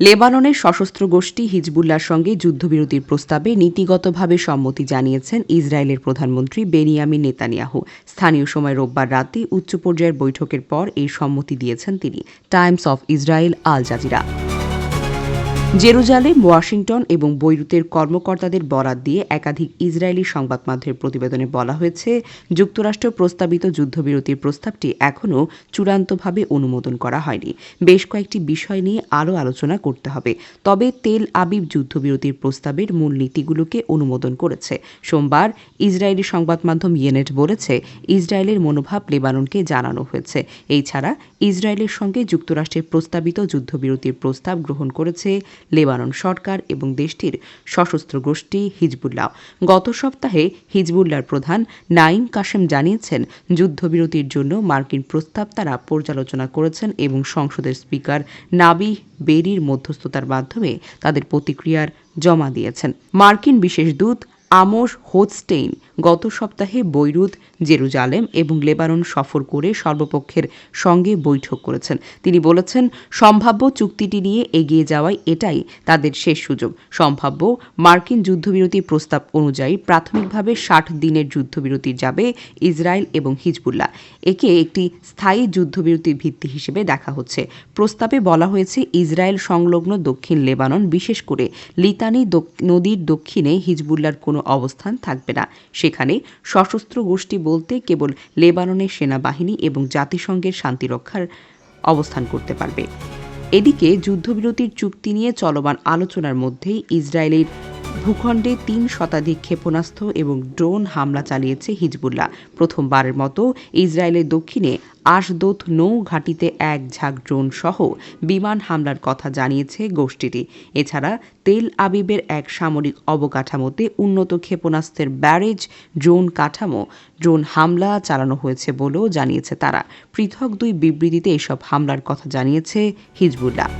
লেবাননের সশস্ত্র গোষ্ঠী হিজবুল্লাহর সঙ্গে যুদ্ধবিরতির প্রস্তাবে নীতিগতভাবে সম্মতি জানিয়েছেন ইসরায়েলের প্রধানমন্ত্রী বেনিয়ামিন নেতানিয়াহু। স্থানীয় সময় রোববার রাতে উচ্চ পর্যায়ের বৈঠকের পর এই সম্মতি দিয়েছেন তিনি। Times of Israel, Al Jazeera. Jerusalem, Washington এবং বৈরুতের কর্মকর্তাদের বরাত দিয়ে একাধিক ইসরায়েলি সংবাদ মাধ্যমের প্রতিবেদনে বলা হয়েছে, যুক্তরাষ্ট্র প্রস্তাবিত যুদ্ধবিরতির প্রস্তাবটি এখনও চূড়ান্তভাবে অনুমোদন করা হয়নি। বেশ কয়েকটি বিষয় নিয়ে আরও আলোচনা করতে হবে। তবে তেল আবিব যুদ্ধবিরতির প্রস্তাবের মূল নীতিগুলোকে অনুমোদন করেছে। সোমবার ইসরায়েলি সংবাদ মাধ্যম ইয়েনেট বলেছে, ইসরায়েলের মনোভাব লেবাননকে জানানো হয়েছে। এই ছাড়া ইসরায়েলের সঙ্গে যুক্তরাষ্ট্রের প্রস্তাবিত যুদ্ধবিরতির প্রস্তাব গ্রহণ করেছে লেবানন সরকার এবং দেশটির সশস্ত্র গোষ্ঠী হিজবুল্লাহ। গত সপ্তাহে হিজবুল্লাহর প্রধান নাঈম কাশেম জানিয়েছেন, যুদ্ধবিরতির জন্য মার্কিন প্রস্তাব তারা পর্যালোচনা করেছেন এবং সংসদের স্পিকার নাবিহ বেরির মধ্যস্থতার মাধ্যমে তাদের প্রতিক্রিয়ার জমা দিয়েছেন। মার্কিন বিশেষ দূত আমোস হোচস্টেইন গত সপ্তাহে বৈরুত, জেরুজালেম এবং লেবানন সফর করে সর্বপক্ষের সঙ্গে বৈঠক করেছেন। তিনি বলেছেন, সম্ভাব্য চুক্তিটি নিয়ে এগিয়ে যাওয়াই এটাই তাদের শেষ সুযোগ। সম্ভাব্য মার্কিন যুদ্ধবিরতি প্রস্তাব অনুযায়ী প্রাথমিকভাবে ৬০ দিনের যুদ্ধবিরতি যাবে ইসরায়েল এবং হিজবুল্লাহ। একে একটি স্থায়ী যুদ্ধবিরতির ভিত্তি হিসেবে দেখা হচ্ছে। প্রস্তাবে বলা হয়েছে, ইসরায়েল সংলগ্ন দক্ষিণ লেবানন, বিশেষ করে লিতানি নদীর দক্ষিণে হিজবুল্লাহর কোনো অবস্থান থাকবে না। সেখানে সশস্ত্র গোষ্ঠী বলতে কেবল লেবাননের সেনাবাহিনী এবং জাতিসংঘের শান্তিরক্ষার অবস্থান করতে পারবে। এদিকে যুদ্ধবিরতির চুক্তি নিয়ে চলমান আলোচনার মধ্যেই ইসরায়েলের ভূখণ্ডে ৩ শতাধিক ক্ষেপণাস্ত্র এবং ড্রোন হামলা চালিয়েছে হিজবুল্লাহ। প্রথমবারের মতো ইসরায়েলের দক্ষিণে আশদোত নৌ ঘাঁটিতে এক ঝাঁক ড্রোন সহ বিমান হামলার কথা জানিয়েছে গোষ্ঠীটি। এছাড়া তেল আবিবের এক সামরিক অবকাঠামোতে উন্নত ক্ষেপণাস্ত্রের ব্যারেজ ড্রোন হামলা চালানো হয়েছে বলেও জানিয়েছে তারা। পৃথক ২ বিবৃতিতে এসব হামলার কথা জানিয়েছে হিজবুল্লাহ।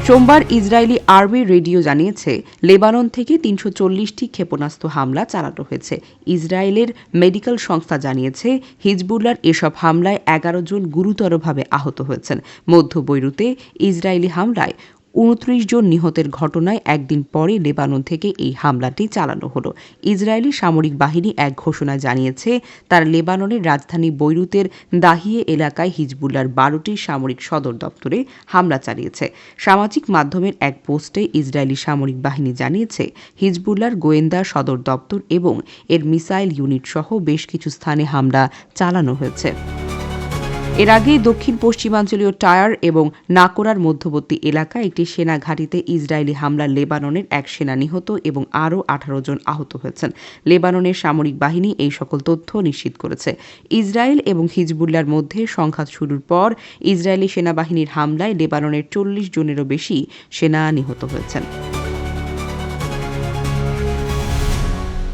সোমবার ইসরায়েলি আর্মি রেডিও জানিয়েছে, লেবানন থেকে ৩৪০টি ক্ষেপণাস্ত্র হামলা চালানো হয়েছে। ইসরায়েলের মেডিকেল সংস্থা জানিয়েছে, হিজবুল্লাহর এসব হামলায় ১১ জন গুরুতরভাবে আহত হয়েছেন। মধ্য বৈরুতে ইসরায়েলি হামলায় ২৯ জন নিহতের ঘটনায় একদিন পরে লেবানন থেকে এই হামলাটি চালানো হলো। ইসরায়েলি সামরিক বাহিনী এক ঘোষণায় জানিয়েছে, তারা লেবাননের রাজধানী বৈরুতের দাহিয়ে এলাকায় হিজবুল্লাহর ১২টি সামরিক সদর দপ্তরে হামলা চালিয়েছে। সামাজিক মাধ্যমের এক পোস্টে ইসরায়েলি সামরিক বাহিনী জানিয়েছে, হিজবুল্লাহর গোয়েন্দা সদর দপ্তর এবং এর মিসাইল ইউনিট সহ বেশ কিছু স্থানে হামলা চালানো হয়েছে। এর আগে দক্ষিণ পশ্চিমাঞ্চলীয় টায়ার এবং নাকোরার মধ্যবর্তী এলাকায় একটি সেনা ঘাঁটিতে ইসরায়েলি হামলা লেবাননের এক সেনা নিহত এবং আরও ১৮ জন আহত হয়েছেন। লেবাননের সামরিক বাহিনী এই সকল তথ্য নিশ্চিত করেছে। ইসরায়েল এবং হিজবুল্লাহর মধ্যে সংঘাত শুরুর পর ইসরায়েলি সেনাবাহিনীর হামলায় লেবাননের ৪০ জনেরও বেশি সেনা নিহত হয়েছেন।